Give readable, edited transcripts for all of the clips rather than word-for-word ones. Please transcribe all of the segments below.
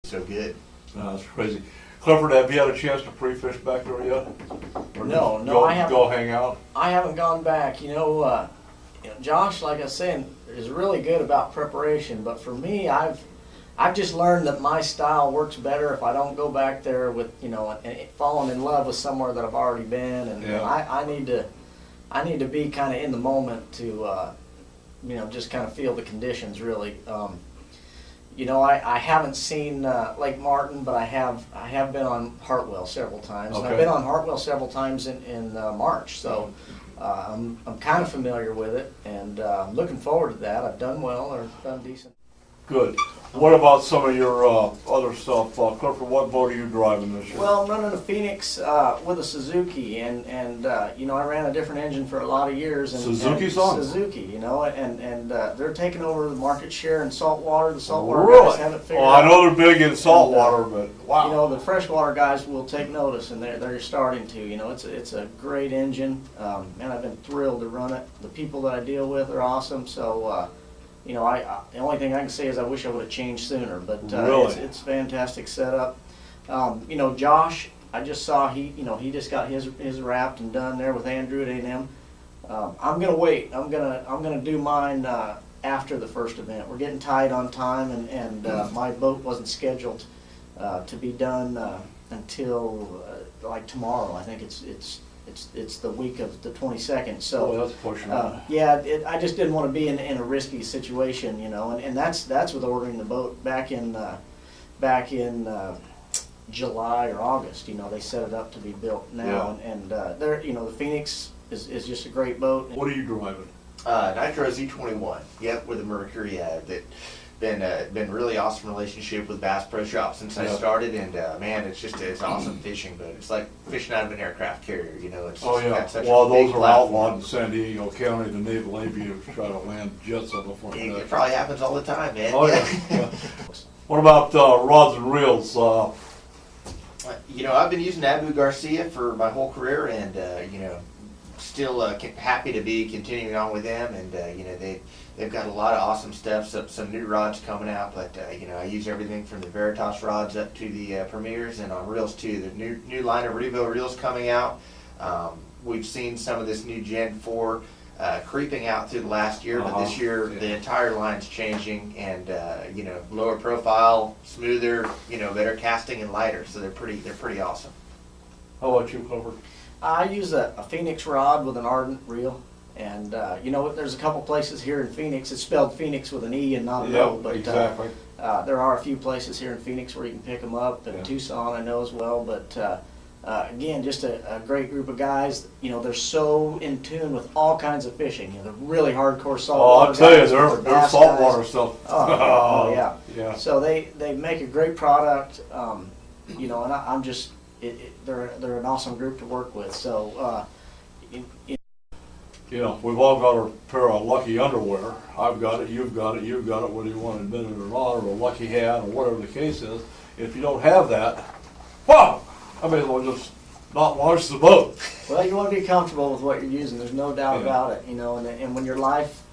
So good. That's crazy. Clifford, have you had a chance to pre-fish back there yet? Or No, just no, I haven't. Go hang out? I haven't gone back. Josh, like I was saying, is really good about preparation. But for me, I've just learned that my style works better if I don't go back there with and falling in love with somewhere that I've already been. And I need to be kind of in the moment to just kind of feel the conditions really. I haven't seen Lake Martin, but I have been on Hartwell several times. Okay. And I've been on Hartwell several times in March, so I'm kind of familiar with it, and I'm looking forward to that. I've done well, or done decent. Good. What about some of your other stuff? Clifford, what boat are you driving this year? Well, I'm running a Phoenix with a Suzuki, and I ran a different engine for a lot of years. And Suzuki's on? Suzuki, and they're taking over the market share in saltwater. The saltwater Really? guys haven't figured Oh, out. I know they're big in saltwater, but wow. The freshwater guys will take notice, and they're starting to. It's a great engine, and I've been thrilled to run it. The people that I deal with are awesome, so. The only thing I can say is I wish I would have changed sooner, but really? it's fantastic setup. Josh, I just saw he just got his wrapped and done there with Andrew at A&M. I'm gonna wait. I'm gonna do mine after the first event. We're getting tight on time, and my boat wasn't scheduled to be done until like tomorrow. I think it's the week of the 22nd. So that's pushing it. I just didn't want to be in a risky situation, and that's with ordering the boat back in July or August. They set it up to be built now, and the Phoenix is just a great boat. What are you driving? Nitro Z21. Yep, with a Mercury. Been really awesome relationship with Bass Pro Shop since I started, and man, it's awesome fishing, but it's like fishing out of an aircraft carrier. It's got such a big those are platform. outlawed in San Diego County. The naval aviators try to land jets on the front deck. It probably happens all the time, man. Oh yeah. What about rods and reels? I've been using Abu Garcia for my whole career, and still happy to be continuing on with them, and they've got a lot of awesome stuff, some new rods coming out, but I use everything from the Veritas rods up to the Premiers, and on reels too. The new line of Revo reels coming out. We've seen some of this new Gen 4 creeping out through the last year, but this year the entire line's changing, and lower profile, smoother, better casting and lighter, so they're pretty awesome. How about you, Clifford? I use a Phoenix rod with an Ardent reel, and there's a couple places here in Phoenix. It's spelled Phoenix with an E and not an O, but exactly. there are a few places here in Phoenix where you can pick them up, and Tucson I know as well. But again, just a great group of guys. They're so in tune with all kinds of fishing. They're really hardcore saltwater. I'll tell you, they're saltwater stuff. Oh yeah. Yeah. So they make a great product. And I'm just. They're an awesome group to work with. So, we've all got a pair of lucky underwear. I've got it, you've got it, whether you want to admit it or not, or a lucky hat, or whatever the case is. If you don't have that, wow, I may as well just not launch the boat. Well, you want to be comfortable with what you're using. There's no doubt about it. And when your life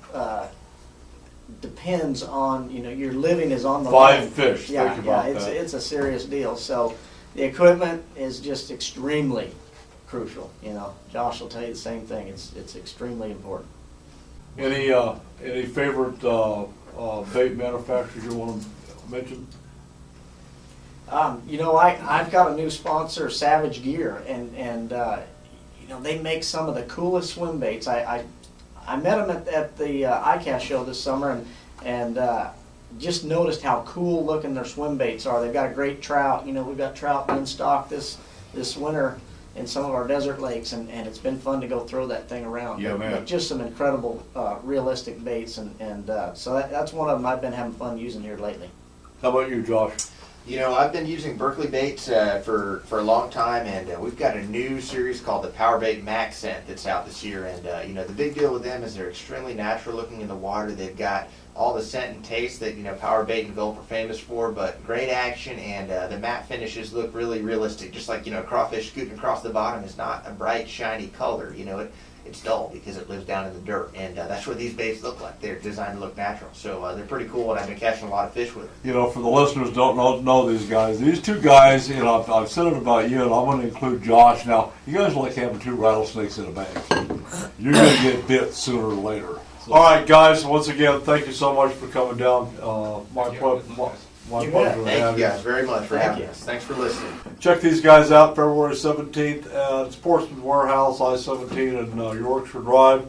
depends on, your living is on the line. 5 fish. Think about that. It's a serious deal. So. The equipment is just extremely crucial. Josh will tell you the same thing. It's extremely important. Any favorite bait manufacturers you want to mention? I've got a new sponsor, Savage Gear, and they make some of the coolest swim baits. I met them at the ICAST show this summer, and just noticed how cool looking their swim baits are. They've got a great trout. We've got trout in stock this winter in some of our desert lakes, and it's been fun to go throw that thing around. Yeah, man. But just some incredible realistic baits, and so that's one of them I've been having fun using here lately. How about you, Josh? I've been using Berkeley baits for a long time, and we've got a new series called the Power Bait Max Scent that's out this year. And the big deal with them is they're extremely natural looking in the water. They've got all the scent and taste that, power bait and gulp are famous for, but great action, and the matte finishes look really realistic. Just like, crawfish scooting across the bottom is not a bright, shiny color. It's dull because it lives down in the dirt, and that's what these baits look like. They're designed to look natural, so they're pretty cool, and I've been catching a lot of fish with them. For the listeners who don't know these guys, these two guys, I've said it about you, and I'm going to include Josh. Now, you guys are like having two rattlesnakes in a bag. You're going to get bit sooner or later. So. All right, guys, once again, thank you so much for coming down. My pleasure to have Thank you guys very much for having us. Thanks for listening. Check these guys out February 17th at Sportsman Warehouse, I-17 and Yorkshire Drive.